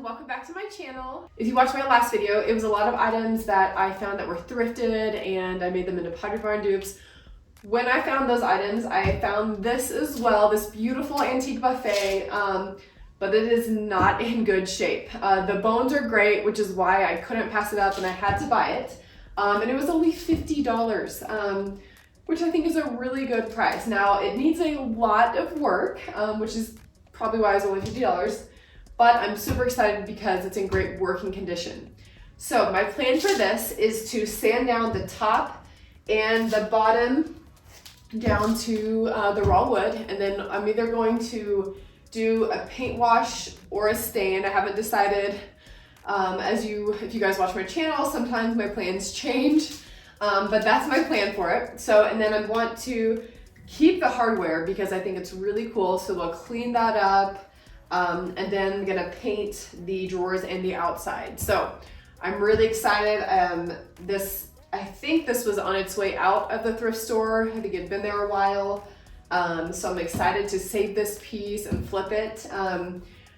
welcome back to my channel. If you watched my last video, it was a lot of items that I found that were thrifted and I made them into Pottery Barn dupes. When I found those items, I found this as well, this beautiful antique buffet, but it is not in good shape. The bones are great, which is why I couldn't pass it up and I had to buy it. And it was only $50, which I think is a really good price. Now, it needs a lot of work, which is probably why it was only $50, but I'm super excited because it's in great working condition. So my plan for this is to sand down the top and the bottom down to the raw wood, and then I'm either going to do a paint wash or a stain. I haven't decided. If you guys watch my channel, sometimes my plans change, but that's my plan for it. So, and then I want to keep the hardware because I think it's really cool. So we'll clean that up, and then I'm gonna paint the drawers and the outside. So I'm really excited. I think this was on its way out of the thrift store. I think it'd been there a while. So I'm excited to save this piece and flip it.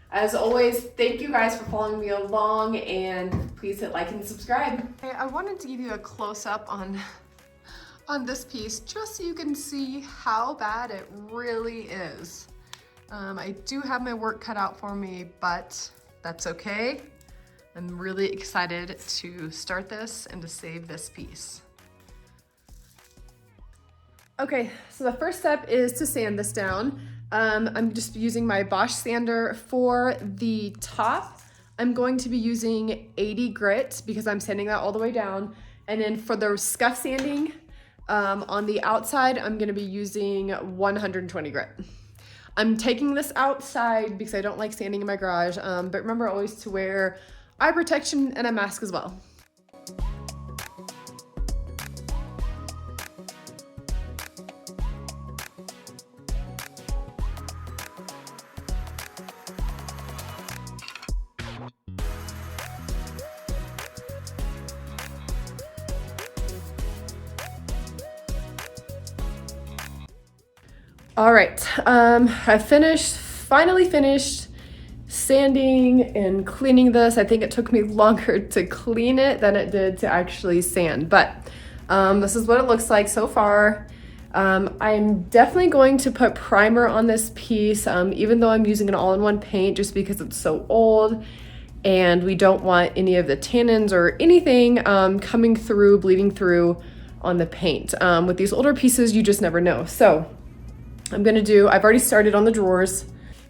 As always, thank you guys for following me along, and please hit like and subscribe. Hey, I wanted to give you a close-up on this piece just so you can see how bad it really is. I do have my work cut out for me, but that's okay. I'm really excited to start this and to save this piece. Okay, so the first step is to sand this down. I'm just using my Bosch sander for the top. I'm going to be using 80 grit because I'm sanding that all the way down. And then for the scuff sanding on the outside, I'm gonna be using 120 grit. I'm taking this outside because I don't like sanding in my garage, but remember always to wear eye protection and a mask as well. All right, I finally finished sanding and cleaning this. I think it took me longer to clean it than it did to actually sand, but this is what it looks like so far. I'm definitely going to put primer on this piece, even though I'm using an all-in-one paint just because it's so old and we don't want any of the tannins or anything coming through, bleeding through on the paint. With these older pieces, you just never know. So I've already started on the drawers,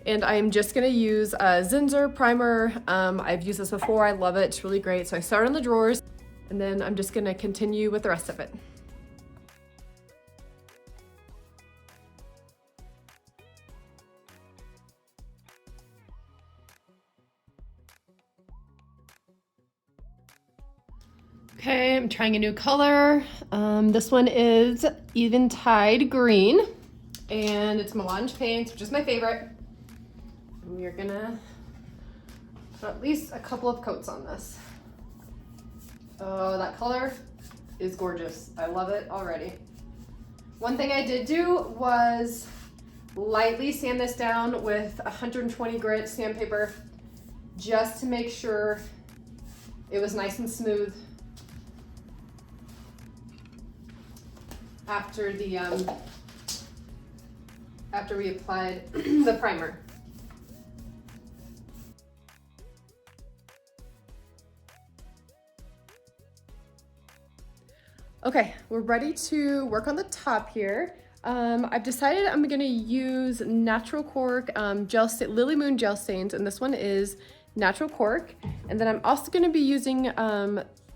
and I'm just gonna use a Zinsser primer. I've used this before, I love it, it's really great. So I started on the drawers, and then I'm just gonna continue with the rest of it. Okay, I'm trying a new color. This one is Eventide Green, and it's melange paint, which is my favorite. And we're gonna put at least a couple of coats on this. Oh, that color is gorgeous. I love it already. One thing I did do was lightly sand this down with 120 grit sandpaper just to make sure it was nice and smooth after we applied the primer. Okay, we're ready to work on the top here. I've decided I'm gonna use natural cork Lily Moon gel stains, and this one is natural cork. And then I'm also gonna be using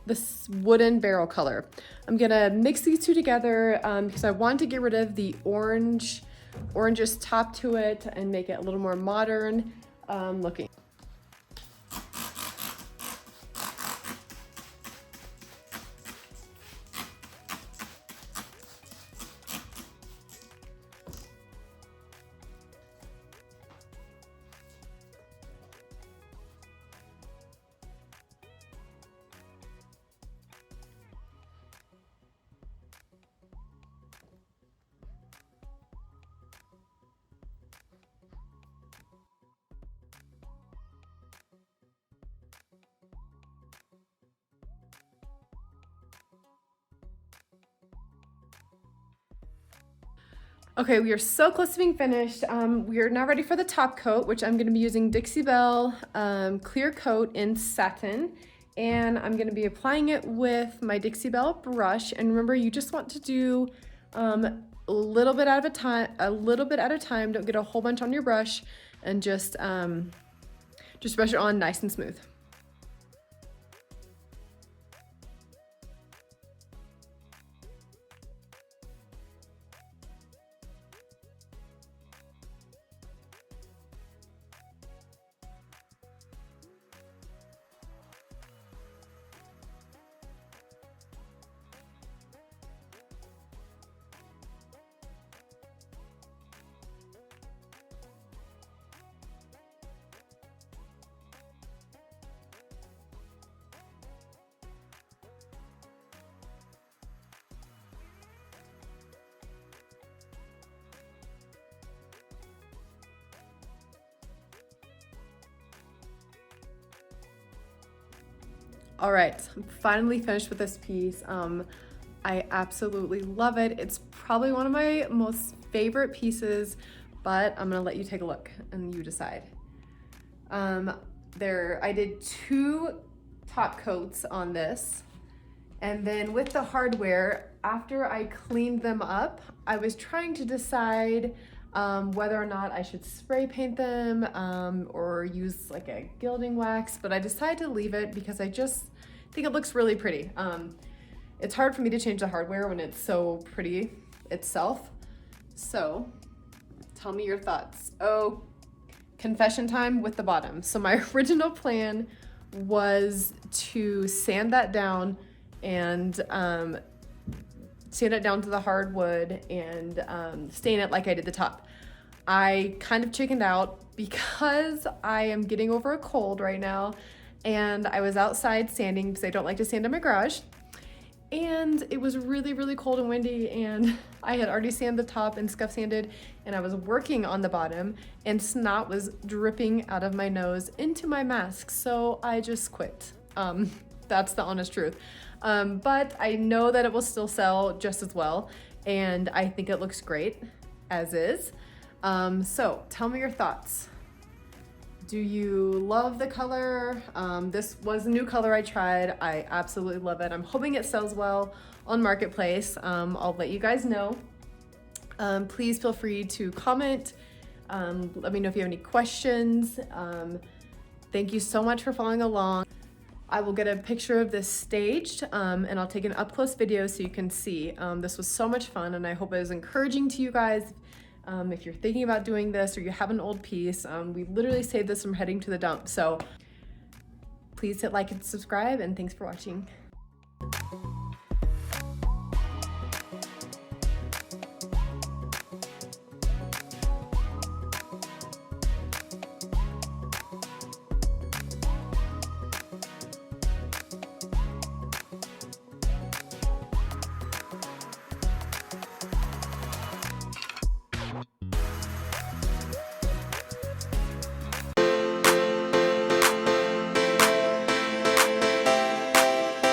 this wooden barrel color. I'm gonna mix these two together because I want to get rid of the orangish top to it and make it a little more modern looking. Okay, we are so close to being finished. We are now ready for the top coat, which I'm gonna be using Dixie Belle clear coat in satin. And I'm gonna be applying it with my Dixie Belle brush. And remember, you just want to do a little bit at a time. Don't get a whole bunch on your brush, and just brush it on nice and smooth. All right, I'm finally finished with this piece. I absolutely love it. It's probably one of my most favorite pieces, but I'm gonna let you take a look and you decide. I did 2 top coats on this, and then with the hardware, after I cleaned them up, I was trying to decide whether or not I should spray paint them or use like a gilding wax, but I decided to leave it because I just think it looks really pretty. It's hard for me to change the hardware when it's so pretty itself. So tell me your thoughts. Oh, confession time with the bottom. So my original plan was to sand that down and sand it down to the hardwood and stain it like I did the top. I kind of chickened out because I am getting over a cold right now, and I was outside sanding because I don't like to sand in my garage, and it was really, really cold and windy, and I had already sanded the top and scuff sanded, and I was working on the bottom, and snot was dripping out of my nose into my mask, so I just quit. That's the honest truth. But I know that it will still sell just as well, and I think it looks great as is. So tell me your thoughts. Do you love the color? This was a new color I tried. I absolutely love it. I'm hoping it sells well on Marketplace. I'll let you guys know. Please feel free to comment. Let me know if you have any questions. Thank you so much for following along. I will get a picture of this staged and I'll take an up-close video so you can see. This was so much fun, and I hope it was encouraging to you guys. If you're thinking about doing this or you have an old piece, we literally saved this from heading to the dump. So please hit like and subscribe, and thanks for watching.